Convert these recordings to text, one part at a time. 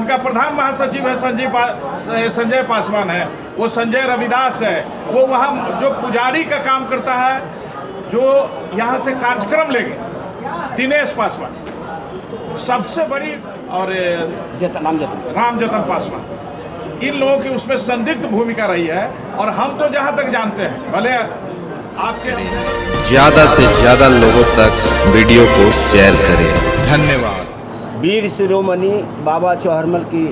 उनका प्रधान महासचिव है संजय पासवान है, वो संजय रविदास है, वो वहाँ जो पुजारी का काम करता है, जो यहाँ से कार्यक्रम ले गए दिनेश पासवान सबसे बड़ी, और राम जतन पासवान, इन लोगों की उसमें संदिग्ध भूमिका रही है। और हम तो जहाँ तक जानते हैं, भले आपके ज्यादा से ज्यादा लोगों तक वीडियो को शेयर करें। धन्यवाद। वीर शिरोमणि बाबा चौहरमल की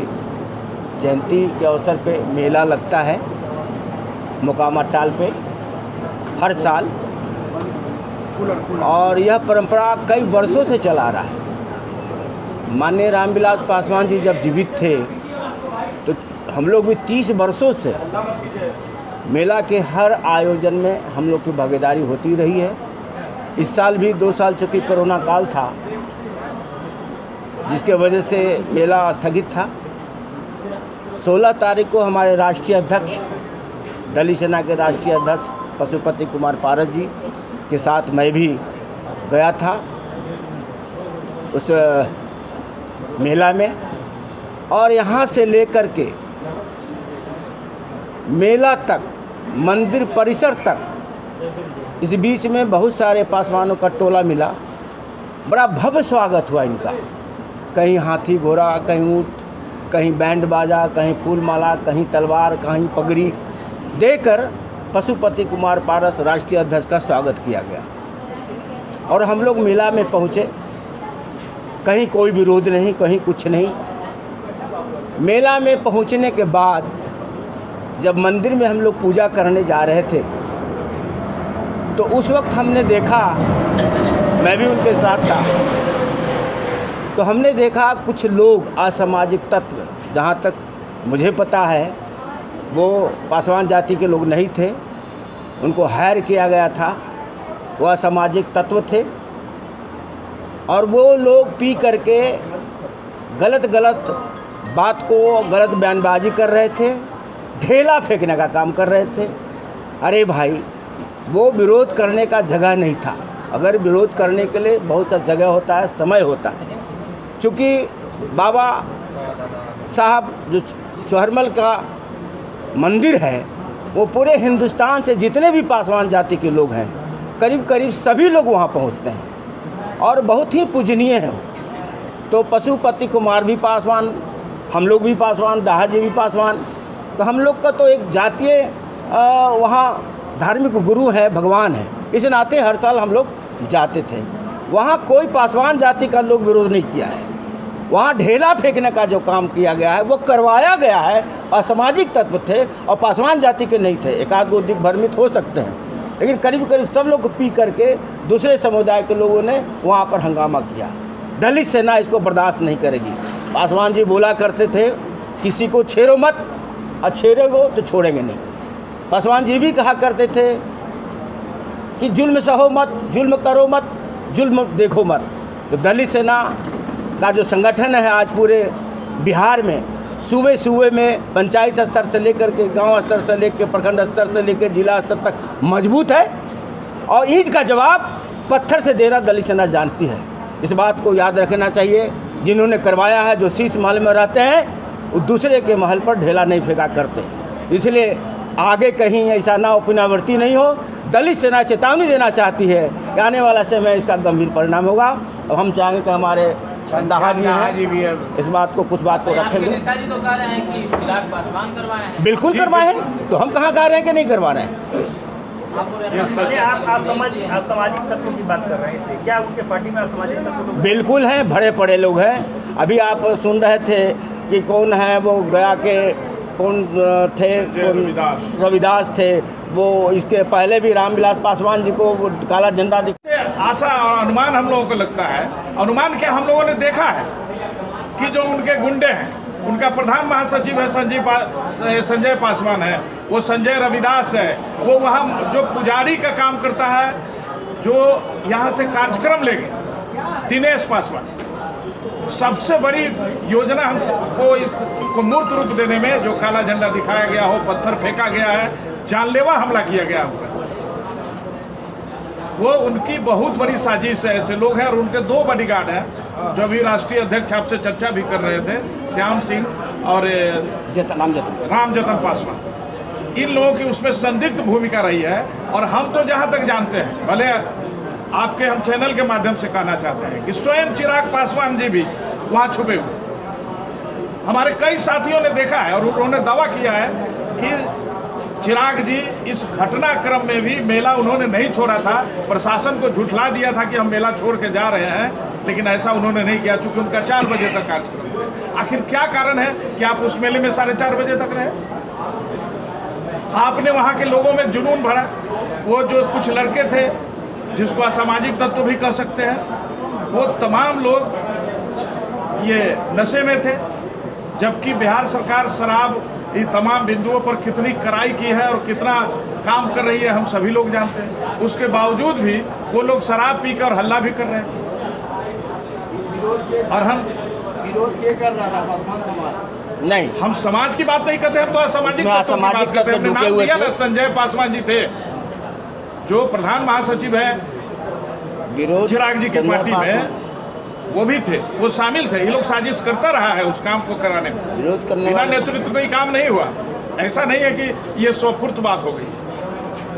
जयंती के अवसर पे मेला लगता है मुकामा टाल पे हर साल, और यह परंपरा कई वर्षों से चला आ रहा है। माननीय रामविलास पासवान जी जब जीवित थे तो हम लोग भी 30 वर्षों से मेला के हर आयोजन में हम लोग की भागीदारी होती रही है। इस साल भी 2 साल चूँकि कोरोना काल था, जिसके वजह से मेला स्थगित था। 16 तारीख को हमारे राष्ट्रीय अध्यक्ष, दलित सेना के राष्ट्रीय अध्यक्ष पशुपति कुमार पारस जी के साथ मैं भी गया था उस मेला में, और यहाँ से लेकर के मेला तक, मंदिर परिसर तक, इस बीच में बहुत सारे पासवानों का टोला मिला। बड़ा भव्य स्वागत हुआ इनका, कहीं हाथी घोड़ा, कहीं ऊँट, कहीं बैंड बाजा, कहीं फूल माला, कहीं तलवार, कहीं पगड़ी देकर पशुपति कुमार पारस राष्ट्रीय अध्यक्ष का स्वागत किया गया। और हम लोग मेला में पहुँचे, कहीं कोई विरोध नहीं, कहीं कुछ नहीं। मेला में पहुँचने के बाद जब मंदिर में हम लोग पूजा करने जा रहे थे तो उस वक्त हमने देखा, मैं भी उनके साथ था, तो हमने देखा कुछ लोग असामाजिक तत्व, जहाँ तक मुझे पता है वो पासवान जाति के लोग नहीं थे, उनको हायर किया गया था, वो असामाजिक तत्व थे। और वो लोग पी करके गलत बात को, गलत बयानबाजी कर रहे थे, ढेला फेंकने का काम कर रहे थे। अरे भाई, वो विरोध करने का जगह नहीं था। अगर विरोध करने के लिए बहुत सा जगह होता है, समय होता है। चूँकि बाबा साहब जो चौहरमल का मंदिर है, वो पूरे हिंदुस्तान से जितने भी पासवान जाति के लोग हैं, करीब सभी लोग वहाँ पहुँचते हैं और बहुत ही पूजनीय है। तो पशुपति कुमार भी पासवान, हम लोग भी पासवान, दाहा जी भी पासवान, तो हम लोग का तो एक जातीय वहाँ धार्मिक गुरु है, भगवान है, इस नाते हर साल हम लोग जाते थे। वहाँ कोई पासवान जाति का लोग विरोध नहीं किया है। वहाँ ढेला फेंकने का जो काम किया गया है वो करवाया गया है। असामाजिक तत्व थे और पासवान जाति के नहीं थे। एक आध दो भ्रमित हो सकते हैं, लेकिन करीब सब लोग पी करके दूसरे समुदाय के लोगों ने वहाँ पर हंगामा किया। दलित सेना इसको बर्दाश्त नहीं करेगी। पासवान जी बोला करते थे, किसी को छेड़ो मत, और छेड़ोगे तो छोड़ेंगे नहीं। पासवान जी भी कहा करते थे कि जुल्म सहो मत, जुल्म करो मत, जुल्म देखो मत। तो दलित सेना का जो संगठन है आज पूरे बिहार में, सूबे में, पंचायत स्तर से लेकर के गांव स्तर से लेकर प्रखंड स्तर से लेकर जिला स्तर तक मजबूत है। और ईंट का जवाब पत्थर से देना दलित सेना जानती है। इस बात को याद रखना चाहिए। जिन्होंने करवाया है, जो शीश महल में रहते हैं, वो दूसरे के महल पर ढेला नहीं फेंका करते। इसलिए आगे कहीं ऐसा ना पुनरावृत्ति नहीं हो। दलित सेना चेतावनी देना चाहती है कि आने वाला समय इसका गंभीर परिणाम होगा। अब हम चाहेंगे कि हमारे दाहा जी भी है, इस बात को, कुछ बात को रखेंगे। नेताजी तो कह रहे हैं कि फिलहाल पासवान करवाए हैं। बिल्कुल करवाए हैं, तो हम कहाँ कह रहे हैं कि नहीं करवा रहे हैं। आप असामाजिक तत्वों की बात कर रहे हैं, क्या उनके पार्टी में असामाजिक तत्व? बिल्कुल हैं, बड़े पड़े लोग हैं। अभी आप सुन रहे थे कि कौन है वो, गया के कौन थे, रविदास थे, वो इसके पहले भी रामविलास पासवान जी को वो काला झंडा दिखते। आशा और अनुमान हम लोगों को लगता है, अनुमान क्या, हम लोगों ने देखा है कि जो उनके गुंडे हैं, उनका प्रधान महासचिव है संजय पासवान है, वो संजय रविदास है, वो वहाँ जो पुजारी का काम करता है, जो यहाँ से कार्यक्रम ले गए दिनेश पासवान, सबसे बड़ी योजना हमको इसको मूर्त रूप देने में, जो काला झंडा दिखाया गया हो, पत्थर फेंका गया है, जानलेवा हमला किया गया हो, वो उनकी बहुत बड़ी साजिश है। ऐसे लोग हैं और उनके 2 बॉडीगार्ड हैं, जो अभी राष्ट्रीय अध्यक्ष आपसे चर्चा भी कर रहे थे, श्याम सिंह और राम जतन पासवान, इन लोगों की उसमें संदिग्ध भूमिका रही है। और हम तो जहां तक जानते हैं, भले आपके हम चैनल के माध्यम से कहना चाहते हैं कि स्वयं चिराग पासवान जी भी वहां छुपे हुए, हमारे कई साथियों ने देखा है और उन्होंने दावा किया है कि चिराग जी इस घटनाक्रम में भी मेला उन्होंने नहीं छोड़ा था, प्रशासन को झुठला दिया था कि हम मेला छोड़ के जा रहे हैं, लेकिन ऐसा उन्होंने नहीं किया, चूंकि उनका 4 बजे तक कार्यक्रम। आखिर क्या कारण है कि आप उस मेले में 4:30 बजे तक रहे? आपने वहां के लोगों में जुनून भरा। वो जो कुछ लड़के थे जिसको असामाजिक तत्व भी कह सकते हैं, वो तमाम लोग ये नशे में थे, जबकि बिहार सरकार शराब ये तमाम बिंदुओं पर कितनी कड़ाई की है और कितना काम कर रही है हम सभी लोग जानते हैं। उसके बावजूद भी वो लोग शराब पीकर और हल्ला भी कर रहे थे। और हम विरोध के कर रहा था पासवान समाज? नहीं, हम समाज की बात नहीं करते, हम तो असामाजिक तत्वों की बात करते हैं। हमने नाम दिया ना, संजय पासवान जी थे जो प्रधान महासचिव है चिराग जी की पार्टी में, वो भी थे, वो शामिल थे। ये लोग साजिश करता रहा है उस काम को कराने में, विरोध करने बिना वाले नेतृत्व कोई काम नहीं हुआ। ऐसा नहीं है कि ये 100% बात हो गई।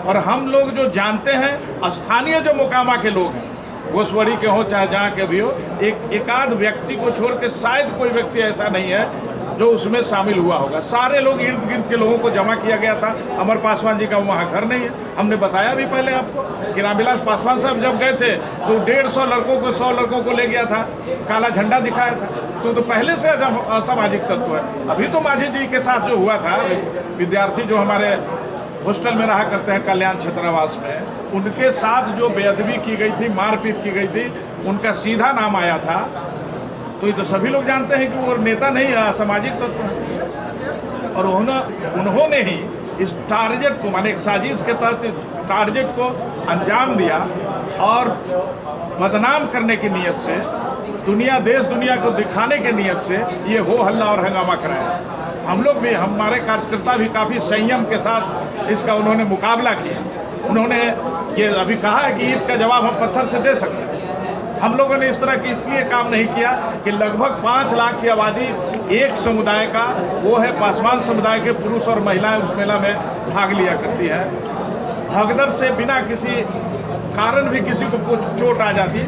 और हम लोग जो जानते हैं, स्थानीय जो मोकामा के लोग हैं, गोसवड़ी के हो चाहे जहाँ के भी हो, एकाध व्यक्ति को छोड़ के शायद कोई व्यक्ति ऐसा नहीं है जो उसमें शामिल हुआ होगा। सारे लोग इर्द गिर्द के लोगों को जमा किया गया था। अमर पासवान जी का वहाँ घर नहीं है, हमने बताया भी पहले आपको कि रामविलास पासवान साहब जब गए थे तो 150 लड़कों को 100 लड़कों को ले गया था, काला झंडा दिखाया था। तो पहले से असामाजिक तत्व है। अभी तो माझी जी के साथ जो हुआ था, विद्यार्थी जो हमारे हॉस्टल में रहा करते हैं कल्याण छात्रावास में, उनके साथ जो बेअदबी की गई थी, मारपीट की गई थी, उनका सीधा नाम आया था। तो ये तो सभी लोग जानते हैं कि वो नेता नहीं है, असामाजिक तत्व है। और उन्होंने ही इस टारगेट को, माने एक साजिश के तहत इस टारगेट को अंजाम दिया और बदनाम करने की नीयत से, देश दुनिया को दिखाने के नीयत से ये हो हल्ला और हंगामा कराया। हम लोग भी, हमारे कार्यकर्ता भी काफ़ी संयम के साथ इसका उन्होंने मुकाबला किया। उन्होंने ये अभी कहा है कि ईंट का जवाब हम पत्थर से दे सकते हैं। हम लोगों ने इस तरह की इसलिए काम नहीं किया कि लगभग 5 लाख की आबादी एक समुदाय का, वो है पासवान समुदाय के पुरुष और महिलाएं उस मेला में भाग लिया करती है। भगदड़ से बिना किसी कारण भी किसी को चोट आ जाती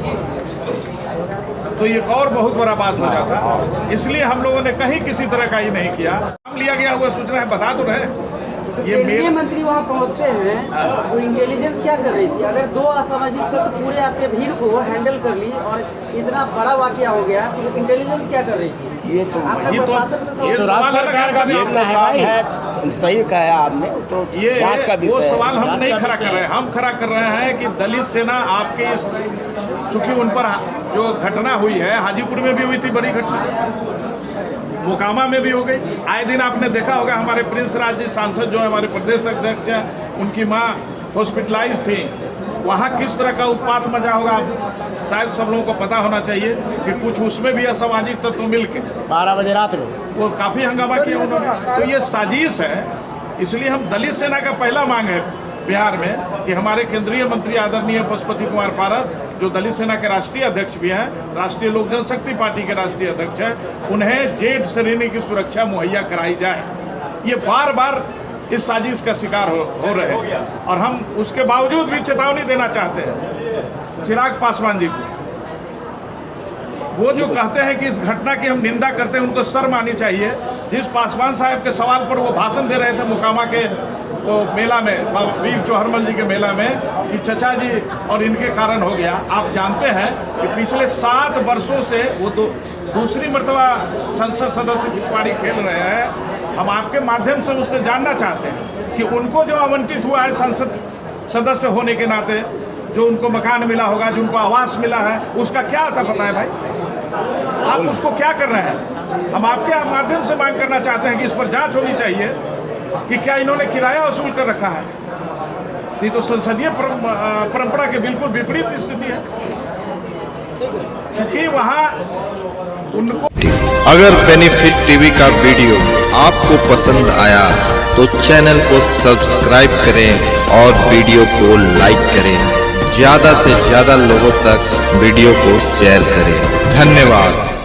तो ये और बहुत बड़ा बात हो जाता। इसलिए हम लोगों ने कहीं किसी तरह का ये नहीं किया। हम लिया गया हुआ सूचना है, बता तो रहे। ये केंद्रीय मंत्री वहाँ पहुँचते हैं तो इंटेलिजेंस क्या कर रही थी? अगर 2 असामाजिक तत्व पूरे आपके भीड़ को हैंडल कर ली और इतना बड़ा वाकया हो गया तो इंटेलिजेंस क्या कर रही थी? ये तो प्रशासन पे ये सवाल सरकार का भी काम है। सही कहा आपने, तो ये जांच का वो विषय सवाल हम है। नहीं खड़ा कर रहे हैं। हम खड़ा कर रहे हैं कि दलित सेना आपके इस, चूंकि उन पर जो घटना हुई है, हाजीपुर में भी हुई थी बड़ी घटना, मोकामा में भी हो गई। आए दिन आपने देखा होगा हमारे प्रिंस राज जी सांसद जो है हमारे प्रदेश अध्यक्ष हैं, उनकी माँ हॉस्पिटलाइज थी। वहाँ किस तरह का उत्पात मचा होगा शायद सब लोगों को पता होना चाहिए कि कुछ उसमें भी असामाजिक तत्व मिल के 12 बजे रात में वो काफ़ी हंगामा किया उन्होंने। तो ये साजिश है। इसलिए हम दलित सेना का पहला मांग है बिहार में कि हमारे केंद्रीय मंत्री आदरणीय पशुपति कुमार पारस, जो दलित सेना के राष्ट्रीय अध्यक्ष भी हैं, राष्ट्रीय लोक जनशक्ति पार्टी के राष्ट्रीय अध्यक्ष हैं, उन्हें जेड श्रेणी की सुरक्षा मुहैया कराई जाए। ये बार बार इस साजिश का शिकार हो रहे हैं और हम उसके बावजूद भी चेतावनी देना चाहते हैं चिराग पासवान जी को। वो जो कहते हैं कि इस घटना की हम निंदा करते हैं, उनको शर्म आनी चाहिए। जिस पासवान साहब के सवाल पर वो भाषण दे रहे थे मोकामा के वो मेला में, वीर चौहरमल जी के मेला में, कि चचा जी और इनके कारण हो गया। आप जानते हैं कि पिछले 7 वर्षों से वो दूसरी मर्तबा संसद सदस्य की पारी खेल रहे हैं। हम आपके माध्यम से उससे जानना चाहते हैं कि उनको जो आवंटित हुआ है संसद सदस्य होने के नाते, जो उनको मकान मिला होगा, जो उनको आवास मिला है, उसका क्या आता पता है भाई? आप उसको क्या कर रहे हैं? हम आपके माध्यम से मांग करना चाहते हैं कि इस पर जांच होनी चाहिए कि क्या इन्होंने किराया वसूल कर रखा है। ये तो संसदीय परंपरा के बिल्कुल विपरीत स्थिति है, क्योंकि वहाँ उनको। अगर बेनिफिट टीवी का वीडियो आपको पसंद आया तो चैनल को सब्सक्राइब करें और वीडियो को लाइक करें। ज़्यादा से ज़्यादा लोगों तक वीडियो को शेयर करें। धन्यवाद।